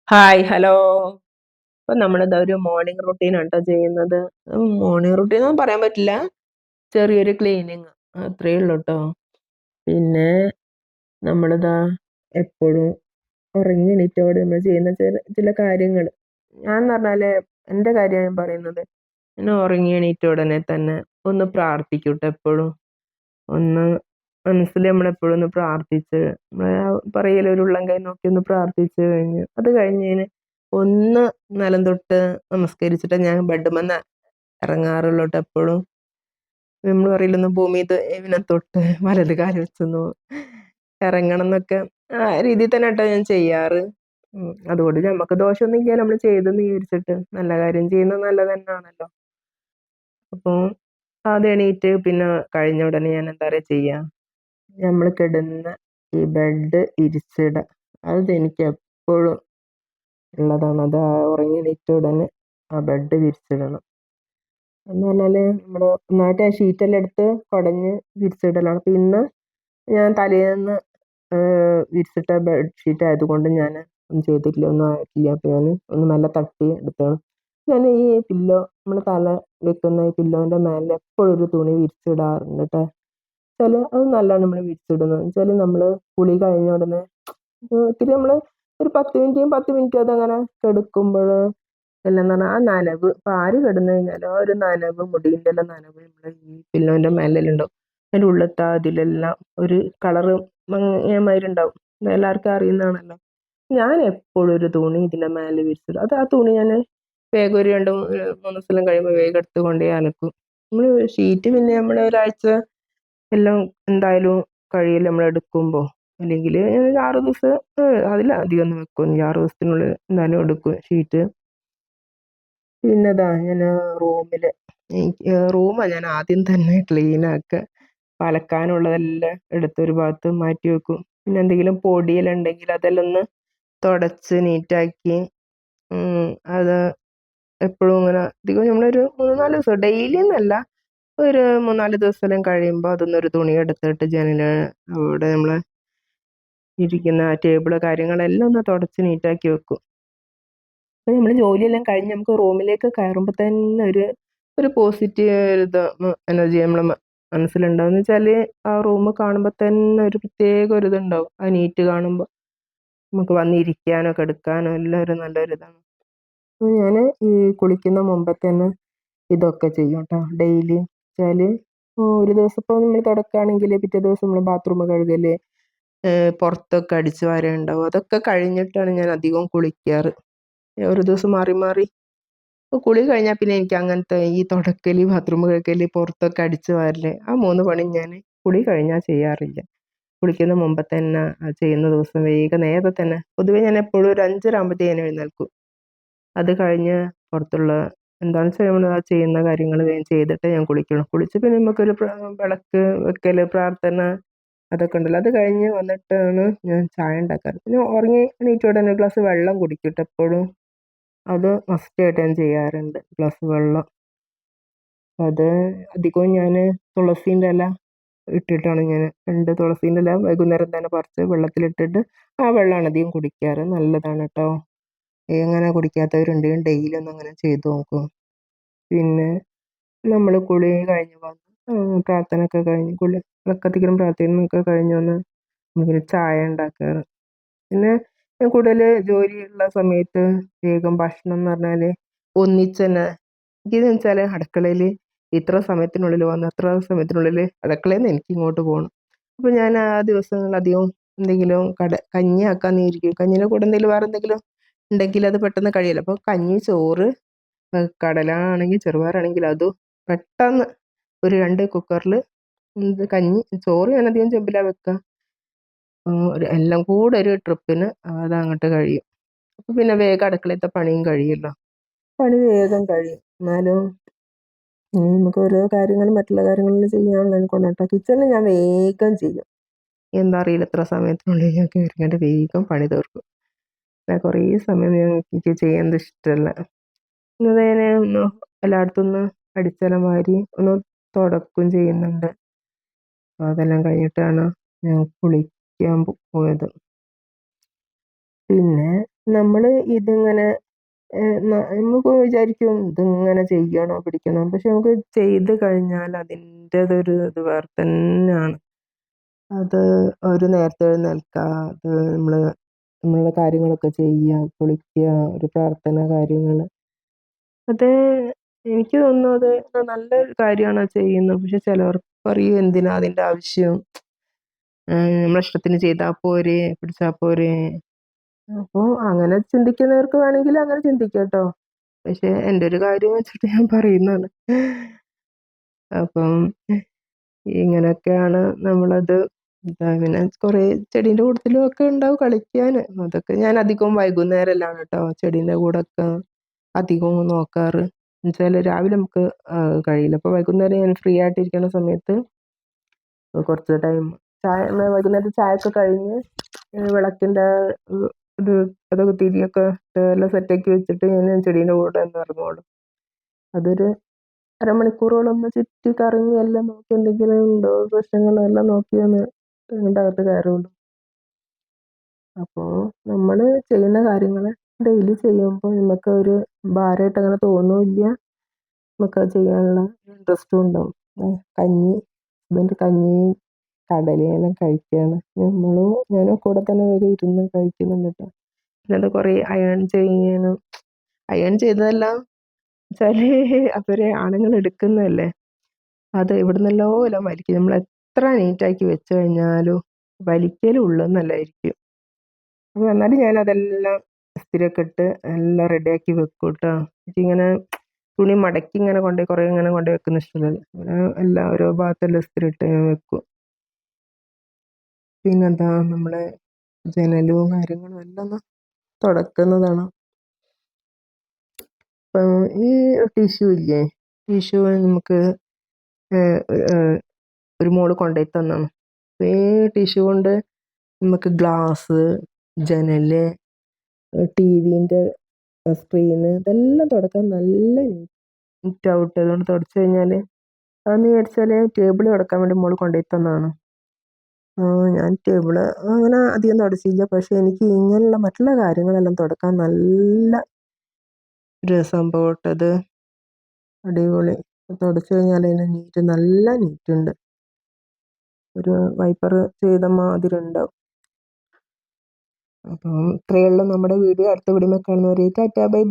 Hi, hello. ഇപ്പൊ നമ്മളിതാ ഒരു മോർണിംഗ് റൂട്ടീനാണ് ട്ടോ ചെയ്യുന്നത്. മോർണിംഗ് റൂട്ടീനൊന്നും പറയാൻ പറ്റില്ല. ചെറിയൊരു ക്ലീനിങ് അത്രയേ ഉള്ളൂ ട്ടോ. പിന്നെ നമ്മളിതാ എപ്പോഴും ഉറങ്ങി എണീറ്റപാടെ നമ്മൾ ചെയ്യുന്ന ചില ചില കാര്യങ്ങള്. ഞാൻന്ന് പറഞ്ഞാല് എന്റെ കാര്യമാണ് ഞാൻ പറയുന്നത്. ഞാൻ ഉറങ്ങി എണീറ്റ ഉടനെ തന്നെ ഒന്ന് പ്രാർത്ഥിക്കും ട്ടോ എപ്പോഴും. ഒന്ന് മനസ്സിൽ നമ്മളെപ്പോഴും ഒന്ന് പ്രാർത്ഥിച്ച് നമ്മള് പറയല്ലോ ഒരു ഉള്ളം കൈ നോക്കി ഒന്ന് പ്രാർത്ഥിച്ച് കഴിഞ്ഞ് അത് കഴിഞ്ഞതിന് ഒന്ന് നിലം തൊട്ട് നമസ്കരിച്ചിട്ട് ഞാൻ ബെഡ്‌മന്ന് ഇറങ്ങാറുള്ളൂ ട്ടോ എപ്പോഴും. നമ്മൾ പറയില്ലേ ഒന്ന് ഭൂമി തൊട്ട് വലത് കാല് വെച്ചൊന്ന് ഇറങ്ങണംന്നൊക്കെ ആ രീതിയിൽ തന്നെ ട്ടോ ഞാൻ ചെയ്യാറ്. അതുകൊണ്ട് ഞമ്മക്ക് ദോഷമൊന്നും ഇല്ലാലോ നമ്മള് ചെയ്തെന്ന് വിചാരിച്ചിട്ട്. നല്ല കാര്യം ചെയ്യുന്നത് നല്ലത് തന്നാണല്ലോ. അപ്പൊ ആദ്യം എണീറ്റ് പിന്നെ കഴിഞ്ഞ ഉടനെ ഞാൻ എന്താ പറയാ ചെയ്യാ നമ്മള് കിടന്ന ഈ ബെഡ് വിരിച്ചിടുക. അതെനിക്ക് എപ്പോഴും ഉള്ളതാണ്. അത് ഉറങ്ങി എണീറ്റ ഉടനെ ആ ബെഡ് വിരിച്ചിടണം. എന്ന് പറഞ്ഞാല് നമ്മള് ഒന്നായിട്ട് ആ ഷീറ്റെല്ലാം എടുത്ത് കുടഞ്ഞ് വിരിച്ചിടലാണ്. അപ്പൊ ഇന്ന് ഞാൻ തലേന്ന് വിരിച്ചിട്ട ബെഡ്ഷീറ്റ് ആയതുകൊണ്ട് ഞാൻ ഒന്നും ചെയ്തിട്ടില്ല. ഒന്നും ആയിട്ടില്ല. അപ്പൊ ഞാന് ഒന്ന് മെല്ലെ തട്ടി എടുത്താണ്. ഞാൻ ഈ പില്ലോ നമ്മള് തല വെക്കുന്ന ഈ പില്ലോന്റെ മേലെ എപ്പോഴും ഒരു തുണി വിരിച്ചിടാറുണ്ട് ട്ടോ. അത് നല്ലതാണ് നമ്മള് വിരിച്ചിടുന്നത്. വെച്ചാല് നമ്മള് കുളി കഴിഞ്ഞ ഉടനെ ഇത്തിരി നമ്മള് ഒരു 10 മിനിറ്റ് അതങ്ങനെ കെടക്കുമ്പഴ് എല്ലാം പറഞ്ഞാ ആ നനവ് ഇപ്പൊ ആര് കിടന്ന് കഴിഞ്ഞാലും ആ ഒരു നനവ് മുടീന്റെല്ലാം നനവ് നമ്മളെ ഈ പില്ലോന്റെ മേലെല്ലാം ഉണ്ടാവും. അതിന്റെ ഉള്ളിലത്തെ അതിലെല്ലാം ഒരു കളറ് മങ്ങിയ ഉണ്ടാവും. എല്ലാവർക്കും അറിയുന്നതാണല്ലോ. ഞാൻ എപ്പോഴും ഒരു തുണി ഇതിന്റെ മേലെ വിരിച്ചിടും. അത് ആ തുണി ഞാന് വേഗം ഒരു 2, 3 ദിവസം കഴിയുമ്പോ വേഗം എടുത്ത് കൊണ്ടോയി അലക്കും. നമ്മള് ഷീറ്റ് പിന്നെ നമ്മള് ഒരാഴ്ച എല്ലാം എന്തായാലും കഴിയല്ലോ നമ്മളെടുക്കുമ്പോ. അല്ലെങ്കില് 6 ദിവസം അതിലധികമൊന്നും വെക്കൊന്നുല്ല. 6 ദിവസത്തിനുള്ളിൽ എന്തായാലും എടുക്കും ഷീറ്റ്. പിന്നെതാ ഞാന് റൂമില് റൂമാ ഞാൻ ആദ്യം തന്നെ ക്ലീനാക്ക. അലക്കാനുള്ളതെല്ലാം എടുത്ത് ഒരു ഭാഗത്ത് മാറ്റി വെക്കും. പിന്നെ എന്തെങ്കിലും പൊടിയെല്ലാം ഉണ്ടെങ്കിൽ അതെല്ലാം ഒന്ന് തുടച്ച് നീറ്റാക്കി അത് എപ്പോഴും ഇങ്ങനെ അധികം നമ്മളൊരു 3, 4 ദിവസം ഡെയിലിയൊന്നല്ല. ഒരു 3, 4 ദിവസമെല്ലാം കഴിയുമ്പോ അതൊന്നൊരു തുണി എടുത്തിട്ട് അവിടെ നമ്മളെ ഇരിക്കുന്ന ടേബിള് കാര്യങ്ങളെല്ലാം ഒന്ന് തുടച്ച് നീറ്റാക്കി വെക്കും. അപ്പൊ നമ്മള് ജോലിയെല്ലാം കഴിഞ്ഞ് നമുക്ക് റൂമിലേക്ക് കയറുമ്പോ തന്നെ ഒരു പോസിറ്റീവ് എനർജി നമ്മളെ മനസ്സിലുണ്ടാവും. എന്ന് വെച്ചാല് ആ റൂം കാണുമ്പോ തന്നെ ഒരു പ്രത്യേക ഒരിതുണ്ടാവും. ആ നീറ്റ് കാണുമ്പോ. നമുക്ക് വന്നിരിക്കാനോ കിടക്കാനോ എല്ലാം ഒരു നല്ലൊരിതാണ്. അപ്പൊ ഞാന് ഈ കുളിക്കുന്ന മുമ്പേ തന്നെ ഇതൊക്കെ ചെയ്യും ട്ടോ ഡെയിലി. വെച്ചാല് ഒരു ദിവസം ഇപ്പൊ നമ്മള് തുടക്കാണെങ്കില് പിറ്റേ ദിവസം നമ്മള് ബാത്റൂം കഴുകല്, പുറത്തൊക്കെ അടിച്ചു വാരാനുണ്ടാവും. അതൊക്കെ കഴിഞ്ഞിട്ടാണ് ഞാൻ അധികവും കുളിക്കാറ്. ഒരു ദിവസം മാറി മാറി. ഇപ്പൊ കുളി കഴിഞ്ഞാ പിന്നെ എനിക്ക് അങ്ങനത്തെ ഈ തുടക്കല്, ബാത്റൂം കഴുകല്, പുറത്തൊക്കെ അടിച്ചു വാരല് ആ 3 പണിയും ഞാന് കുളി കഴിഞ്ഞാ ചെയ്യാറില്ല. കുളിക്കുന്ന മുമ്പ് തന്നെ ചെയ്യുന്ന ദിവസം വേഗം നേരത്തെ തന്നെ പൊതുവെ ഞാൻ എപ്പോഴും ഒരു 5:30 ആകുമ്പഴത്തേക്കും ഞാൻ എഴുന്നേൽക്കും. അത് കഴിഞ്ഞ് പുറത്തുള്ള എന്താന്ന് വെച്ചാൽ നമ്മള് ആ ചെയ്യുന്ന കാര്യങ്ങള് വേഗം ചെയ്തിട്ടേ ഞാൻ കുളിക്കുള്ളൂ. കുളിച്ച് പിന്നെ നമുക്കൊരു വിളക്ക് വെക്കല്, പ്രാർത്ഥന അതൊക്കെ ഉണ്ടല്ലോ. അത് കഴിഞ്ഞ് വന്നിട്ടാണ് ഞാൻ ചായ ഉണ്ടാക്കാറ്. പിന്നെ ഉറങ്ങി എണീറ്റ ഉടനെ ഒരു ഗ്ലാസ് വെള്ളം കുടിക്കും ട്ടോ എപ്പോഴും. അത് മസ്റ്റായിട്ട് ഞാൻ ചെയ്യാറുണ്ട്. ഗ്ലാസ് വെള്ളം. അത് അധികവും ഞാന് തുളസീന്റെ ഇല ഇട്ടിട്ടാണ് ഞാന് 2 തുളസീന്റെ ഇല വൈകുന്നേരം തന്നെ പറിച്ച് വെള്ളത്തിലിട്ടിട്ട് ആ വെള്ളമാണ് അധികം കുടിക്കാറ്. നല്ലതാണ് ട്ടോ. അങ്ങനെ കുടിക്കാത്തവരുണ്ടെങ്കിൽ ഡെയിലി ഒന്ന് അങ്ങനെ ചെയ്ത് നോക്കൂ. പിന്നെ നമ്മള് കുളി കഴിഞ്ഞ് വന്ന് പ്രാർത്ഥനയൊക്കെ കഴിഞ്ഞ് വിളക്കത്തിക്കലും പ്രാർത്ഥനയൊക്കെ കഴിഞ്ഞ് വന്ന് നമുക്കൊരു ചായ ഉണ്ടാക്കാറ്. പിന്നെ ഞാൻ കൂടുതല് ജോലിയുള്ള സമയത്ത് വേഗം ഭക്ഷണം എന്ന് പറഞ്ഞാല് ഒന്നിച്ചന്നെ എനിക്കെന്ന് വെച്ചാല് അടുക്കളയില് ഇത്ര സമയത്തിനുള്ളിൽ വന്ന് അത്ര സമയത്തിനുള്ളില് അടുക്കളേന്ന് എനിക്ക് ഇങ്ങോട്ട് പോണം. അപ്പൊ ഞാൻ ആ ദിവസങ്ങളിൽ അധികവും എന്തെങ്കിലും കഞ്ഞി ആക്കാന്ന് വിചാരിക്കും. കഞ്ഞീന്റെ കൂടെ എന്തെങ്കിലും വേറെ എന്തെങ്കിലും ഉണ്ടെങ്കിൽ അത് പെട്ടെന്ന് കഴിയുമല്ലോ. അപ്പൊ കഞ്ഞി, ചോറ്, കടല ആണെങ്കിൽ ചെറുപയറാണെങ്കിൽ അതും പെട്ടെന്ന് ഒരു 2 കുക്കറില് കഞ്ഞി, ചോറ് ഞാനധികം ചെമ്പിലാ വെക്കാ. എല്ലാം കൂടെ ഒരു ട്രിപ്പിന് അതങ്ങട്ട് കഴിയും. അപ്പൊ പിന്നെ വേഗം അടുക്കളത്തെ പണിയും കഴിയുമല്ലോ. പണി വേഗം കഴിയും. എന്നാലും നമുക്ക് ഓരോ കാര്യങ്ങളും മറ്റുള്ള കാര്യങ്ങളെല്ലാം ചെയ്യാനുള്ളത് കൊണ്ടാട്ടോ. കിച്ചണില് ഞാൻ വേഗം ചെയ്യും. എന്താ അറിയില്ല ഇത്ര സമയത്തിനുള്ളിൽ ഞാൻ കേറിങ്ങാണ്ട് വേഗം പണി തീർക്കും. കുറേ സമയം എനിക്ക് ചെയ്യുന്നത് ഇഷ്ടമല്ല. ഇന്ന് ഞാന് ഒന്ന് എല്ലായിടത്തും ഒന്ന് അടിച്ചെല്ലാം വാരി ഒന്ന് തുടക്കുകയും ചെയ്യുന്നുണ്ട്. അപ്പൊ അതെല്ലാം കഴിഞ്ഞിട്ടാണ് ഞാൻ കുളിക്കാൻ പോയത്. പിന്നെ നമ്മള് ഇതിങ്ങനെ നമുക്ക് വിചാരിക്കും ഇതിങ്ങനെ ചെയ്യണോ പിടിക്കണോ, പക്ഷെ നമുക്ക് ചെയ്ത് കഴിഞ്ഞാൽ അതിൻ്റെതൊരു ഇത് വേറെ തന്നെയാണ്. അത് ഒരു നേരത്തെ എഴുന്നേൽക്കുക, അത് നമ്മളുടെ കാര്യങ്ങളൊക്കെ ചെയ്യുക, കുളിക്കുക, ഒരു പ്രാർത്ഥന കാര്യങ്ങൾ, അത് എനിക്ക് തോന്നുന്നു അത് നല്ലൊരു കാര്യമാണ് ചെയ്യുന്നത്. പക്ഷെ ചിലവർ പറയും എന്തിനാ അതിന്റെ ആവശ്യം, നമ്മളെ ഇഷ്ടത്തിന് ചെയ്താൽ പോരെ, പിടിച്ചാൽ പോരെ. അപ്പോൾ അങ്ങനെ ചിന്തിക്കുന്നവർക്ക് വേണമെങ്കിൽ അങ്ങനെ ചിന്തിക്കാം കേട്ടോ. പക്ഷെ എൻ്റെ ഒരു കാര്യം വെച്ചിട്ട് ഞാൻ പറയുന്നതാണ്. അപ്പം ഇങ്ങനെയൊക്കെയാണ് നമ്മളത്. പിന്നെ കുറേ ചെടീൻ്റെ കൂട്ടത്തിലും ഒക്കെ ഉണ്ടാവും കളിക്കാൻ. അതൊക്കെ ഞാൻ അധികം വൈകുന്നേരമെല്ലാം കേട്ടോ ചെടീൻ്റെ കൂടൊക്കെ അധികവും നോക്കാറ്. എന്നുവെച്ചാൽ രാവിലെ നമുക്ക് കഴിയില്ല. അപ്പോൾ വൈകുന്നേരം ഞാൻ ഫ്രീ ആയിട്ടിരിക്കുന്ന സമയത്ത് കുറച്ച് ടൈം വൈകുന്നേരത്തെ ചായയൊക്കെ കഴിഞ്ഞ് വിളക്കിൻ്റെ ഒരു അതൊക്കെ തിരിയൊക്കെ എല്ലാം സെറ്റാക്കി വെച്ചിട്ട് ഞാൻ ചെടീൻ്റെ കൂടെ ഒന്ന് ഇറങ്ങുള്ളൂ. അതൊരു അരമണിക്കൂറോളം ഒന്ന് ചുറ്റി കറങ്ങി എല്ലാം നോക്കി എന്തെങ്കിലും ഉണ്ടോ പ്രശ്നങ്ങളോ എല്ലാം നോക്കി ഒന്ന് ഇതിൻ്റെ അകത്ത് കയറുള്ളൂ. അപ്പോൾ നമ്മൾ ചെയ്യുന്ന കാര്യങ്ങൾ ഡെയിലി ചെയ്യുമ്പോൾ നമുക്ക് ഒരു ഭാരമായിട്ട് അങ്ങനെ തോന്നുമില്ല. നമുക്കത് ചെയ്യാനുള്ള ഇൻട്രസ്റ്റും ഉണ്ടാവും. ഹസ്ബൻഡ് കഞ്ഞിയും കടലയെല്ലാം കഴിക്കുകയാണ്. ഞാനും കൂടെ തന്നെ വരെ ഇരുന്ന് കഴിക്കുന്നുണ്ട് കേട്ടോ. പിന്നെ അത് കുറേ അയൺ ചെയ്തതെല്ലാം വെച്ചാല് അവര് ആണുങ്ങൾ എടുക്കുന്നതല്ലേ, അത് എവിടുന്നെല്ലോ എല്ലാം വലിക്കും. നമ്മൾ എത്ര നീറ്റാക്കി വെച്ച് കഴിഞ്ഞാലും വലിക്കലും ഉള്ളെന്നല്ലായിരിക്കും. അപ്പോൾ എന്നാലും ഞാൻ അതെല്ലാം ഇസ്തിരിയൊക്കെ ഇട്ട് എല്ലാം റെഡിയാക്കി വെക്കും കേട്ടോ. എനിക്കിങ്ങനെ തുണി മടക്കി ഇങ്ങനെ കൊണ്ടുപോയി കുറേ ഇങ്ങനെ കൊണ്ടുപോയി വെക്കുന്ന ഇഷ്ടമല്ല. എല്ലാം ഓരോ ഭാഗത്തെല്ലാം ഇസ്തിരി ഇട്ട് ഞാൻ വെക്കും. പിന്നെന്താ നമ്മളെ ജനലും കാര്യങ്ങളും എല്ലാം ഒന്ന് തുടക്കുന്നതാണ്. ഇപ്പം ഈ ടിഷ്യൂ ഇല്ലേ, ടിഷ്യൂ നമുക്ക് ഒരു മോള് കൊണ്ടുപോയി തന്നാണ്. ഈ ടിഷ്യൂ കൊണ്ട് നമുക്ക് ഗ്ലാസ്, ജനല്, ടിവിൻ്റെ സ്ക്രീന് ഇതെല്ലാം തുടക്കാൻ നല്ല നീറ്റാവും. അതുകൊണ്ട് തുടച്ച് കഴിഞ്ഞാൽ അതെന്ന് വിചാരിച്ചാൽ ടേബിൾ തുടക്കാൻ വേണ്ടി മോള് കൊണ്ടുപോയി തന്നതാണ്. ഞാൻ ടേബിള് അങ്ങനെ അധികം തുടച്ചില്ല. പക്ഷെ എനിക്ക് ഇങ്ങനെയുള്ള മറ്റുള്ള കാര്യങ്ങളെല്ലാം തുടക്കാൻ നല്ല ഒരു സംഭവം കേട്ടോ അത്. അടിപൊളി. തുടച്ച് കഴിഞ്ഞാൽ അതിന് നല്ല നീറ്റുണ്ട്. ഒരു വൈപ്പർ ചെയ്ത മാതിരി ഉണ്ടാവും. അപ്പം ഇത്രയേ ഉള്ളൂ നമ്മുടെ വീഡിയോ. അടുത്ത വീഡിയോ കാണുന്നവരെ ടാറ്റാ ബൈ ബൈ.